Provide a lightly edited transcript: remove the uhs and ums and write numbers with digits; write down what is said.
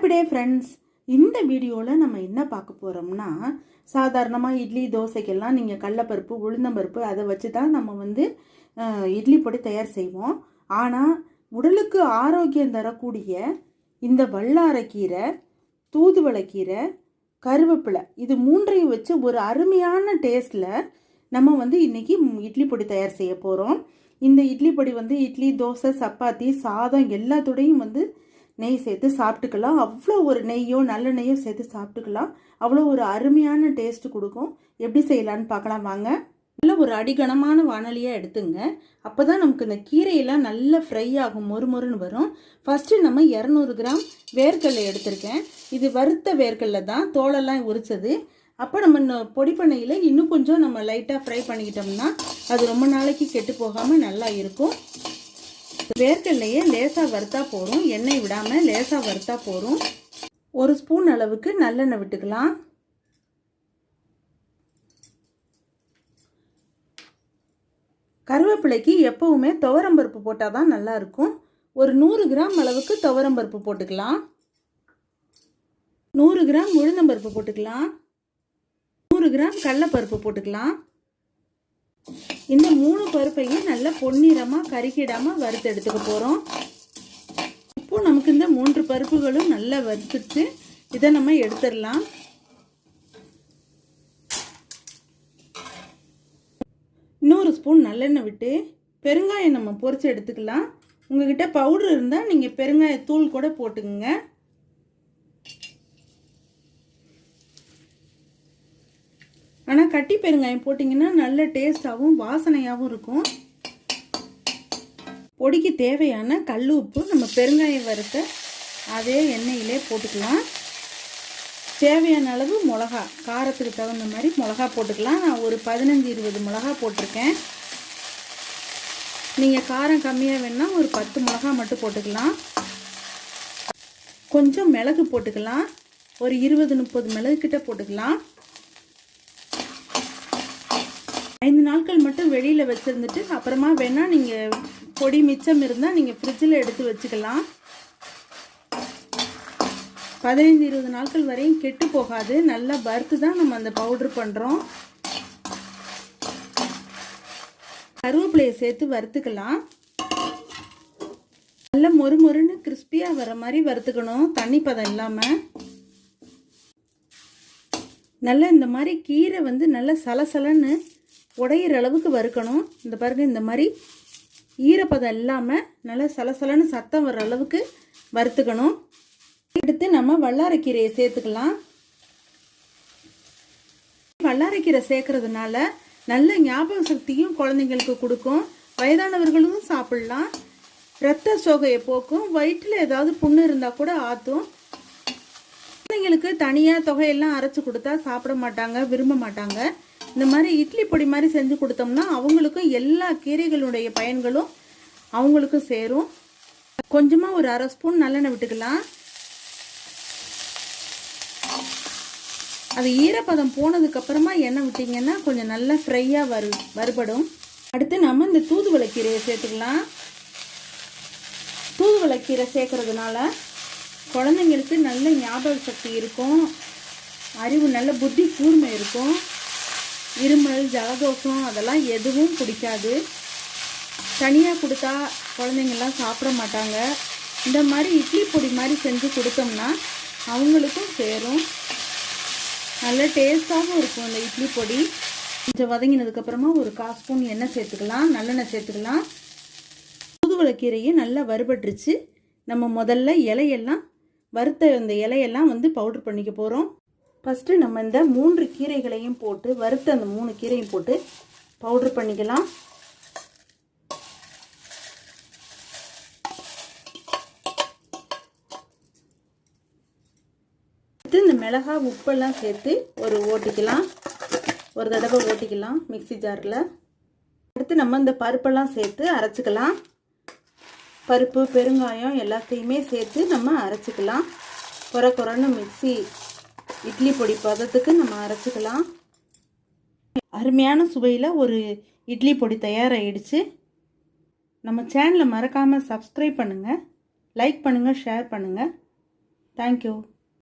Happy day friends. இந்த வீடியோவில் நம்ம என்ன பார்க்க போகிறோம்னா, சாதாரணமாக இட்லி தோசைக்கெல்லாம் நீங்கள் கடலைப்பருப்பு உளுந்தம்பருப்பு அதை வச்சு தான் நம்ம இட்லி பொடி தயார் செய்வோம். ஆனால் உடலுக்கு ஆரோக்கியம் தரக்கூடிய இந்த வல்லாரைக்கீரை, தூதுவளைக்கீரை, கருவேப்பிலை இது மூன்றையும் வச்சு ஒரு அருமையான டேஸ்ட்டில் நம்ம இன்றைக்கி இட்லி பொடி தயார் செய்ய போகிறோம். இந்த இட்லி பொடி இட்லி தோசை சப்பாத்தி சாதம் எல்லாத்தோடையும் நெய் சேர்த்து சாப்பிட்டுக்கலாம். அவ்வளோ ஒரு நெய்யோ நல்ல நெய்யோ சேர்த்து சாப்பிட்டுக்கலாம். அவ்வளோ ஒரு அருமையான டேஸ்ட்டு கொடுக்கும். எப்படி செய்யலான்னு பார்க்கலாம் வாங்க. நல்ல ஒரு அடிகனமான வானலியாக எடுத்துங்க. அப்போ தான் நமக்கு இந்த கீரையெல்லாம் நல்லா ஃப்ரை ஆகும், மொறுமொறுன்னு வரும். ஃபஸ்ட்டு நம்ம 200 கிராம் வேர்க்கடலை எடுத்திருக்கேன். இது வறுத்த வேர்க்கடலை தான், தோலெல்லாம் உரிச்சது. அப்போ நம்ம பொடி பண்ணையில் இன்னும் கொஞ்சம் நம்ம லைட்டாக ஃப்ரை பண்ணிக்கிட்டோம்னா அது ரொம்ப நாளைக்கு கெட்டு போகாமல் நல்லா இருக்கும். வேர்க்கடலையே லேசாக வறுத்தா போதும், எண்ணெய் விடாமல் லேசாக வறுத்தா போதும். 1 ஸ்பூன் அளவுக்கு நல்லெண்ணெய் விட்டுக்கலாம். கருவேப்பிலைக்கு எப்பவுமே துவரம்பருப்பு போட்டால் தான் நல்லாயிருக்கும். ஒரு 100 கிராம் அளவுக்கு துவரம்பருப்பு போட்டுக்கலாம். 100 கிராம் உளுந்தம்பருப்பு போட்டுக்கலாம். 100 கிராம் கடலைப்பருப்பு போட்டுக்கலாம். இந்த 3 பருப்பையும் நல்லா பொன்னிறமாக கருகிடாமல் வறுத்து எடுத்துக்க போகிறோம். இப்போ நமக்கு இந்த 3 பருப்புகளும் நல்லா வறுத்துட்டு இதை நம்ம எடுத்துடலாம். இன்னொரு ஸ்பூன் நல்லெண்ணெய் விட்டு பெருங்காயம் நம்ம பொரித்து எடுத்துக்கலாம். உங்ககிட்ட பவுடர் இருந்தால் நீங்கள் பெருங்காயத்தூள் கூட போட்டுக்குங்க. ஆனால் கட்டி பெருங்காயம் போட்டிங்கன்னா நல்ல டேஸ்ட்டாகவும் வாசனையாகவும் இருக்கும். பொடிக்கு தேவையான கல் உப்பு நம்ம பெருங்காயம் வறுத்த அதே எண்ணெயிலே போட்டுக்கலாம். தேவையான அளவு மிளகா, காரத்துக்கு தகுந்த மாதிரி மிளகா போட்டுக்கலாம். நான் ஒரு 15-20 மிளகா போட்டிருக்கேன். நீங்கள் காரம் கம்மியாக வேணால் ஒரு 10 மிளகா மட்டும் போட்டுக்கலாம். கொஞ்சம் மிளகு போட்டுக்கலாம். ஒரு 20-30 மிளகு கிட்ட போட்டுக்கலாம். 5 நாட்கள் மட்டும் வெளியில் வச்சுருந்துட்டு அப்புறமா வேணால் நீங்கள் பொடி மிச்சம் இருந்தால் நீங்கள் ஃப்ரிட்ஜில் எடுத்து வச்சுக்கலாம். 15-20 நாட்கள் வரையும் கெட்டு போகாது. நல்லா வறுத்து தான் நம்ம அந்த பவுட்ரு பண்ணுறோம். கருவேப்பிலையை சேர்த்து வறுத்துக்கலாம். நல்லா மொறுமொறுன்னு கிறிஸ்பியாக வர மாதிரி வறுத்துக்கணும், தண்ணி பதம் இல்லாமல். நல்லா இந்த மாதிரி கீரை நல்லா சலசலன்னு உடையிற அளவுக்கு வறுக்கணும். இந்த பாருங்க, இந்த மாதிரி ஈரப்பதம் இல்லாமல் நல்லா சலசலன்னு சத்தம் வர அளவுக்கு வறுத்துக்கணும். எடுத்து நம்ம வல்லாரைக்கீரையை சேர்த்துக்கலாம். வல்லாரைக்கீரை சேர்க்கறதுனால நல்ல ஞாபக சக்தியும் குழந்தைங்களுக்கு கொடுக்கும். வயதானவர்களும் சாப்பிடலாம். இரத்த சோகையை போக்கும். வயிற்றில் ஏதாவது புண்ணு இருந்தால் கூட ஆற்றும். குழந்தைங்களுக்கு தனியாக தொகையெல்லாம் அரைச்சி கொடுத்தா சாப்பிட மாட்டாங்க, விரும்ப மாட்டாங்க. இந்த மாதிரி இட்லி பொடி மாதிரி செஞ்சு கொடுத்தோம்னா அவங்களுக்கும் எல்லா கீரைகளுடைய பயன்களும் அவங்களுக்கும் சேரும். கொஞ்சமாக ஒரு 1/2 ஸ்பூன் நல்லெண்ணெய் விட்டுக்கலாம். அது ஈரப்பதம் போனதுக்கப்புறமா எண்ணெய் விட்டிங்கன்னா கொஞ்சம் நல்லா ஃப்ரையாக வறுபடும். அடுத்து நம்ம இந்த தூதுவளைக்கீரையை சேர்த்துக்கலாம். தூதுவளைக்கீரை சேர்க்கறதுனால குழந்தைங்களுக்கு நல்ல ஞாபக சக்தி இருக்கும், அறிவு நல்ல புத்தி கூர்மை இருக்கும். இருமல் ஜலதோஷம் அதெல்லாம் எதுவும் பிடிக்காது. தனியாக கொடுத்தா குழந்தைங்கள்லாம் சாப்பிட மாட்டாங்க. இந்த மாதிரி இட்லி பொடி மாதிரி செஞ்சு கொடுத்தோம்னா அவங்களுக்கும் சேரும். நல்ல டேஸ்ட்டாகவும் இருக்கும் இந்த இட்லி பொடி. கொஞ்சம் வதங்கினதுக்கப்புறமா ஒரு 1/4 ஸ்பூன் எண்ணெய் சேர்த்துக்கலாம், நல்லெண்ணெய் சேர்த்துக்கலாம். தூதுவளைக்கீரையை நல்லா வறுபட்டுருச்சு. நம்ம முதல்ல இலையெல்லாம் வறுத்த அந்த இலையெல்லாம் பவுடர் பண்ணிக்க போகிறோம். ஃபஸ்ட்டு நம்ம இந்த 3 கீரைகளையும் போட்டு வறுத்த அந்த 3 கீரையும் போட்டு பவுட்ரு பண்ணிக்கலாம். அடுத்து இந்த மிளகாய் உப்பெல்லாம் சேர்த்து ஒரு தடவை ஓட்டிக்கலாம் மிக்ஸி ஜாரில். அடுத்து நம்ம இந்த பருப்பெல்லாம் சேர்த்து அரைச்சிக்கலாம். பருப்பு பெருங்காயம் எல்லாத்தையுமே சேர்த்து நம்ம அரைச்சிக்கலாம். குறைன்னு மிக்ஸி இட்லி பொடி பதத்துக்கு நம்ம அரைச்சிக்கலாம். அருமையான சுவையில் ஒரு இட்லி பொடி தயாராகிடுச்சு. நம்ம சேனலை மறக்காமல் சப்ஸ்கிரைப் பண்ணுங்கள், லைக் பண்ணுங்கள், ஷேர் பண்ணுங்கள். தேங்க்யூ.